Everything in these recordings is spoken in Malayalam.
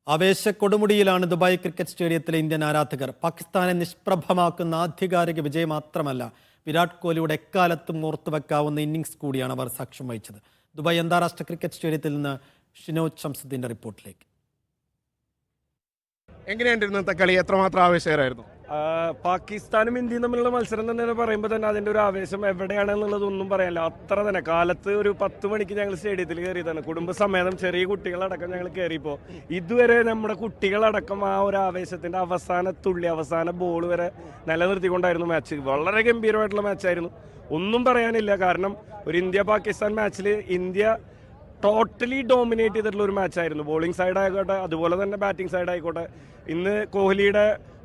ആവേശക്കൊടുമുടിയിലാണ് ദുബായ് ക്രിക്കറ്റ് സ്റ്റേഡിയത്തിലെ ഇന്ത്യൻ ആരാധകർ. പാകിസ്ഥാനെ നിഷ്പ്രഭമാക്കുന്ന ആധികാരിക വിജയം മാത്രമല്ല, വിരാട് കോഹ്ലിയുടെ എക്കാലത്തും ഓർത്തുവെക്കാവുന്ന ഇന്നിംഗ്സ് കൂടിയാണ് അവർ സാക്ഷ്യം വഹിച്ചത്. ദുബായ് അന്താരാഷ്ട്ര ക്രിക്കറ്റ് സ്റ്റേഡിയത്തിൽ നിന്ന് ഷിനോജ് ഷംസുദ്ദീന്റെ റിപ്പോർട്ടിലേക്ക്. എങ്ങനെയുണ്ട് ഇന്നത്തെ കളി? എത്രമാത്രം ആവേശകരമായിരുന്നു? പാകിസ്ഥാനും ഇന്ത്യയും തമ്മിലുള്ള മത്സരം തന്നെ പറയുമ്പോൾ തന്നെ അതിൻ്റെ ഒരു ആവേശം എവിടെയാണെന്നുള്ളതൊന്നും പറയാനില്ല. അത്ര തന്നെ കാലത്ത് ഒരു 10 മണിക്ക് ഞങ്ങൾ സ്റ്റേഡിയത്തിൽ കയറിയതാണ്, കുടുംബസമേതം ചെറിയ കുട്ടികളടക്കം ഞങ്ങൾ കയറിയപ്പോൾ ഇതുവരെ നമ്മുടെ കുട്ടികളടക്കം ആ ഒരു ആവേശത്തിൻ്റെ അവസാന ബോൾ വരെ നിലനിർത്തിക്കൊണ്ടായിരുന്നു മാച്ച്. വളരെ ഗംഭീരമായിട്ടുള്ള മാച്ചായിരുന്നു, ഒന്നും പറയാനില്ല. കാരണം ഒരു ഇന്ത്യ പാകിസ്ഥാൻ മാച്ചിൽ ഇന്ത്യ ടോട്ടലി ഡോമിനേറ്റ് ചെയ്തിട്ടുള്ള ഒരു മാച്ചായിരുന്നു. ബോളിംഗ് സൈഡ് ആയിക്കോട്ടെ, അതുപോലെ തന്നെ ബാറ്റിംഗ് സൈഡ് ആയിക്കോട്ടെ. ഇന്ന് കോഹ്ലിയുടെ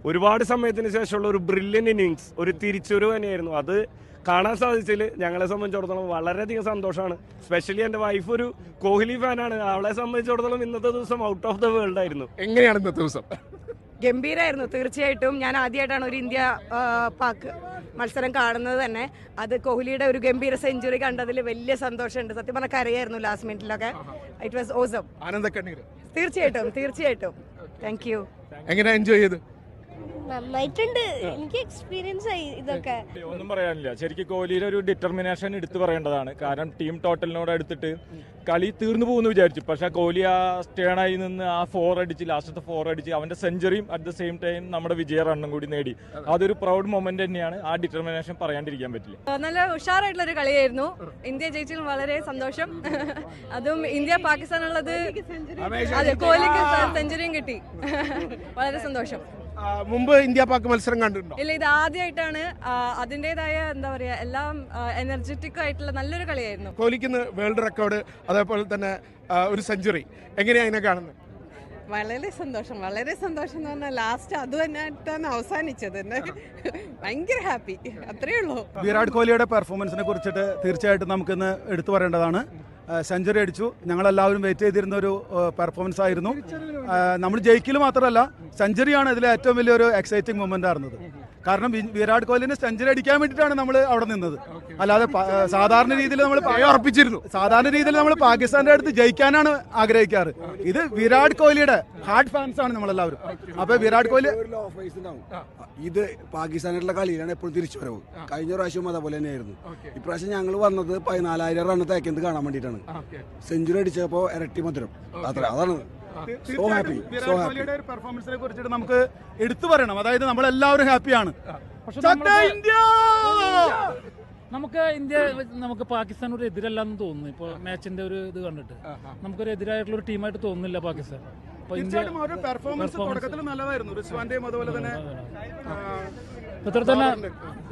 ഒരുപാട് സമയത്തിന് ശേഷമുള്ള ഒരു ബ്രില്യൻ ഇന്നിങ്സ്, ഒരു തിരിച്ചുവരവ് തന്നെയായിരുന്നു. അത് കാണാൻ സാധിച്ചതിൽ ഞങ്ങളെ സംബന്ധിച്ചിടത്തോളം വളരെയധികം സന്തോഷമാണ്. സ്പെഷ്യലി എൻ്റെ വൈഫ് ഒരു കോഹ്ലി ഫാനാണ്. അവളെ സംബന്ധിച്ചിടത്തോളം ഇന്നത്തെ ദിവസം ഔട്ട് ഓഫ് ദ വേൾഡ് ആയിരുന്നു. എങ്ങനെയാണ് ഇന്നത്തെ ദിവസം? ഗംഭീരമായിരുന്നു തീർച്ചയായിട്ടും. ഞാൻ ആദ്യമായിട്ടാണ് ഒരു ഇന്ത്യ പാക് മത്സരം കാണുന്നത് തന്നെ. അത് കോഹ്ലിയുടെ ഒരു ഗംഭീര സെഞ്ചുറി കണ്ടതിൽ വലിയ സന്തോഷമുണ്ട്. സത്യം പറഞ്ഞാൽ കരയായിരുന്നു ലാസ്റ്റ് മിനിറ്റിലൊക്കെ. It was awesome. തീർച്ചയായിട്ടും താങ്ക് യു. എങ്ങനെ എൻജോയ് ചെയ്തു? നന്നായിട്ടുണ്ട്, എനിക്ക് എക്സ്പീരിയൻസ് ആയി ഇതൊക്കെ. ഒന്നും പറയാനില്ല. ശരിക്കും കോഹ്ലിയുടെ ഒരു ഡിറ്റർമിനേഷൻ എടുത്തു പറയേണ്ടതാണ്. കാരണം ടീം ടോട്ടലിനോട് എടുത്തിട്ട് കളി തീർന്നു പോകുമെന്ന് വിചാരിച്ചു, പക്ഷേ കോഹ്ലി ആ സ്റ്റേണായി നിന്ന് ആ 4 അടിച്ച്, ലാസ്റ്റത്തെ 4 അടിച്ച് അവന്റെ സെഞ്ചുറിയും അറ്റ് ദ സെയിം ടൈം നമ്മുടെ വിജയ റണ്ണും കൂടി നേടി. അതൊരു പ്രൗഡ് മൊമെന്റ് തന്നെയാണ്. ആ ഡിറ്റർമിനേഷൻ പറയാണ്ടിരിക്കാൻ പറ്റില്ല. നല്ല ഉഷാറായിട്ടുള്ള ഒരു കളിയായിരുന്നു. ഇന്ത്യ ജയിച്ചതിൽ വളരെ സന്തോഷം. അതും ഇന്ത്യ പാകിസ്ഥാൻ ഉള്ളത്, കോഹ്ലിക്ക് സെഞ്ചുറിയും കിട്ടി. വളരെ സന്തോഷം. മുമ്പ് ഇന്ത്യ പാക് മത്സരം കണ്ടിട്ടുണ്ടോ? ഇല്ല, ഇത് ആദ്യമായിട്ടാണ്. അതിൻ്റെതായ എന്താ പറയാ, എല്ലാം എനർജറ്റിക് ആയിട്ടുള്ള നല്ലൊരു കളിയായിരുന്നു. കോഹ്ലിക്ക് വേൾഡ് റെക്കോർഡ്, അതേപോലെ തന്നെ ഒരു സെഞ്ചുറി. എങ്ങനെയാണ് അതിനെ കാണുന്നത്? വളരെ സന്തോഷം എന്ന് പറഞ്ഞാൽ ലാസ്റ്റ് അത് തന്നെയായിട്ടാണ് അവസാനിച്ചത്. ഭയങ്കര ഹാപ്പി, അത്രയേ ഉള്ളൂ. വിരാട് കോഹ്ലിയുടെ പെർഫോമൻസിനെ കുറിച്ചിട്ട് തീർച്ചയായിട്ടും നമുക്കിന്ന് എടുത്തു പറയേണ്ടതാണ്. സെഞ്ചുറി അടിച്ചു. ഞങ്ങളെല്ലാവരും വെയിറ്റ് ചെയ്തിരുന്ന ഒരു പെർഫോമൻസ് ആയിരുന്നു. നമ്മൾ ജയിക്കൽ മാത്രമല്ല, സെഞ്ചുറിയാണ് ഇതിലെ ഏറ്റവും വലിയൊരു എക്സൈറ്റിംഗ് മൊമെന്റ് ആയിരുന്നത്. കാരണം വിരാട് കോഹ്ലിനെ സെഞ്ചുറി അടിക്കാൻ വേണ്ടിയിട്ടാണ് നമ്മൾ അവിടെ നിന്നത്. അല്ലാതെ സാധാരണ രീതിയിൽ നമ്മൾ ഉറപ്പിച്ചിരുന്നു. സാധാരണ രീതിയിൽ നമ്മൾ പാകിസ്ഥാന്റെ അടുത്ത് ജയിക്കാനാണ് ആഗ്രഹിക്കാറ്. ഇത് വിരാട് കോഹ്ലിയുടെ ഹാർഡ് ഫാൻസ് ആണ് നമ്മളെല്ലാവരും. അപ്പൊ വിരാട് കോഹ്ലി ഇത് പാകിസ്ഥാനായിട്ടുള്ള കളിയിലാണ് എപ്പോഴും തിരിച്ചു വരവ്. കഴിഞ്ഞ പ്രാവശ്യവും അതേപോലെ തന്നെയായിരുന്നു. ഇപ്രാവശ്യം ഞങ്ങൾ വന്നത് 14,000 റൺ തേക്കുന്നത് കാണാൻ വേണ്ടിയിട്ടാണ്. സെഞ്ചുറി അടിച്ചപ്പോ ഇരട്ടി മധുരം. അതാണ് പെർഫോമൻസിനെ കുറിച്ചിട്ട് നമുക്ക് എടുത്തു പറയണം. അതായത് നമ്മളെല്ലാവരും ഹാപ്പിയാണ്. നമുക്ക് പാകിസ്ഥാൻ ഒരു എതിരല്ലാന്ന് തോന്നുന്നു. ഇപ്പോൾ മാച്ചിന്റെ ഒരു ഇത് കണ്ടിട്ട് നമുക്കൊരു എതിരായിട്ടുള്ള ഒരു ടീമായിട്ട് തോന്നുന്നില്ല പാകിസ്ഥാൻ. ഇത്ര തന്നെ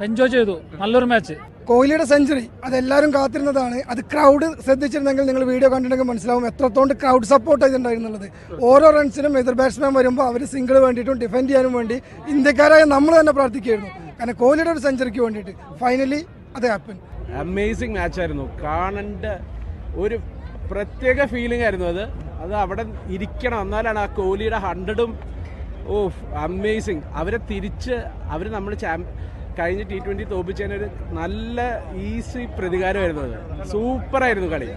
എൻജോയ് ചെയ്തു. നല്ലൊരു മാച്ച്. കോഹ്ലിയുടെ സെഞ്ചുറി അതെല്ലാവരും കാത്തിരുന്നതാണ്. അത് ക്രൗഡ് ശ്രദ്ധിച്ചിരുന്നെങ്കിൽ നിങ്ങൾ വീഡിയോ കണ്ടിട്ടുണ്ടെങ്കിൽ മനസ്സിലാവും എത്രത്തോണ്ട് ക്രൗഡ് സപ്പോർട്ട് ചെയ്തിട്ടുണ്ടായിരുന്നുള്ളത്. ഓരോ റൺസിനും എതിർ ബാറ്റ്സ്മാൻ വരുമ്പോൾ അവർ സിംഗിൾ വേണ്ടിയിട്ടും ഡിഫെൻഡ് ചെയ്യാനും വേണ്ടി ഇന്ത്യക്കാരായ നമ്മൾ തന്നെ പ്രാർത്ഥിക്കുകയായിരുന്നു. കാരണം കോഹ്ലിയുടെ ഒരു സെഞ്ചുറിക്ക് വേണ്ടിയിട്ട് ഫൈനലി അത് ഹാപ്പൻ. അമേസിംഗ് മാച്ചായിരുന്നു. കാണേണ്ട ഒരു പ്രത്യേക ഫീലിംഗ് ആയിരുന്നു അത് അവിടെ ഇരിക്കണം, എന്നാലാണ് ആ കോഹ്ലിയുടെ 100ഉം അമേസിങ്. അവർ നമ്മൾ കഴിഞ്ഞ T20 തോൽപ്പിച്ചതിനൊരു നല്ല ഈസി പ്രതികാരമായിരുന്നു അത്. സൂപ്പറായിരുന്നു കളി.